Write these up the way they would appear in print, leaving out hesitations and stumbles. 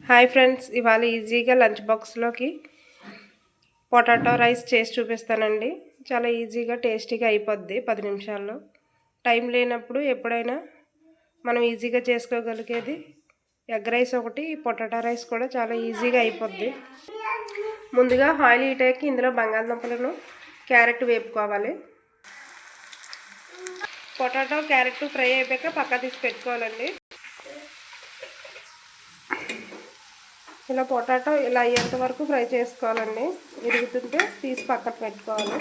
Hi friends, ఇవాళ ఈజీగా lunch బాక్స్లోకి పొటాటో రైస్ చేసి చూపిస్తానండి. చాలా ఈజీగా టేస్టీగా అయిపోద్ది 10 నిమిషాల్లో. టైం లేనప్పుడు ఎప్పుడైనా మనం ఈజీగా చేసుకోగలిగేది ఎగ్ రైస్ ఒకటి, పొటాటో రైస్ కూడా చాలా ఈజీగా అయిపోద్ది. ముందుగా ఆయిల్ హీట్ ఇందులో బంగాళదుంపలను క్యారెట్ వేపుకోవాలి. పొటాటో క్యారెట్ ఫ్రై అయిపోయాక పక్క తీసి పెట్టుకోవాలండి. ఇలా పొటాటో ఇలా అయ్యేంత వరకు ఫ్రై చేసుకోవాలండి. విరుగుతుంటే తీసి పక్కన పెట్టుకోవాలి.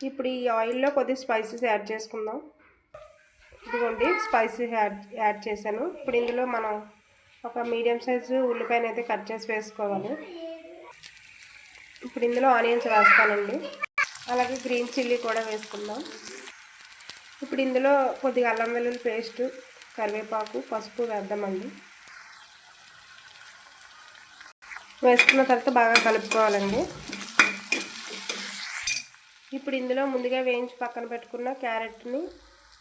ఇప్పుడు ఈ ఆయిల్లో కొద్దిగా స్పైసెస్ యాడ్ చేసుకుందాం. ఇదిగోండి స్పైసెస్ యాడ్ చేశాను. ఇప్పుడు ఇందులో మనం ఒక మీడియం సైజు ఉల్లిపాయను అయితే కట్ చేసి వేసుకోవాలి. ఇప్పుడు ఇందులో ఆనియన్స్ వేస్తానండి. అలాగే గ్రీన్ చిల్లీ కూడా వేసుకుందాం. ఇప్పుడు ఇందులో కొద్దిగా అల్లం వెల్లుల్లి పేస్ట్, కరివేపాకు, పసుపు వేద్దామండి. వేసుకున్న తర్వాత బాగా కలుపుకోవాలండి. ఇప్పుడు ఇందులో ముందుగా వేయించి పక్కన పెట్టుకున్న క్యారెట్ని,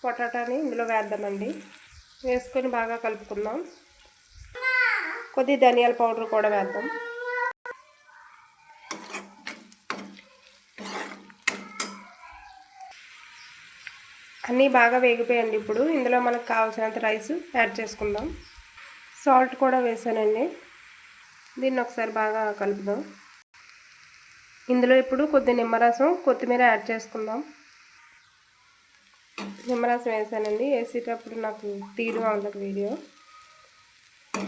పొటాటోని ఇందులో వేద్దామండి. వేసుకొని బాగా కలుపుకుందాం. కొద్దిగా ధనియాల పౌడర్ కూడా వేద్దాం. అన్నీ బాగా వేగిపోయండి. ఇప్పుడు ఇందులో మనకు కావాల్సినంత రైస్ యాడ్ చేసుకుందాం. సాల్ట్ కూడా వేసానండి. దీన్ని ఒకసారి బాగా కలుపుదాం. ఇందులో ఇప్పుడు కొద్దిగా నిమ్మరసం, కొత్తిమీర యాడ్ చేసుకుందాం. నిమ్మరసం వేసానండి. వేసేటప్పుడు నాకు తీయడం అవ్వలేదు వీడియో.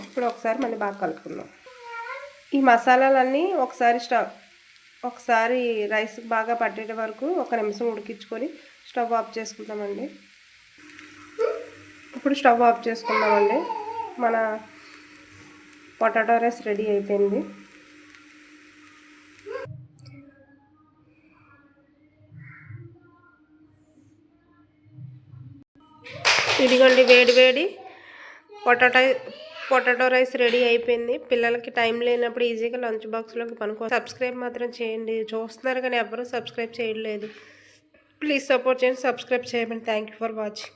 ఇప్పుడు ఒకసారి మళ్ళీ బాగా కలుపుకుందాం. ఈ మసాలాలన్నీ ఒకసారి రైస్ బాగా పట్టేట వరకు 1 నిమిషం ఉడికించుకొని స్టవ్ ఆఫ్ చేసుకుందామండి. ఇప్పుడు స్టవ్ ఆఫ్ చేసుకుందామండి. మన పొటాటో రైస్ రెడీ అయిపోయింది. ఇదిగోండి వేడి పొటాటో రైస్ రెడీ అయిపోయింది. పిల్లలకి టైం లేనప్పుడు ఈజీగా లంచ్ బాక్స్లోకి పనుకో. సబ్స్క్రైబ్ మాత్రం చేయండి. చూస్తున్నారు కానీ ఎవరు సబ్స్క్రైబ్ చేయట్లేదు. ప్లీజ్ సపోర్ట్ చేయండి, సబ్స్క్రైబ్ చేయమని. Thank you for watching.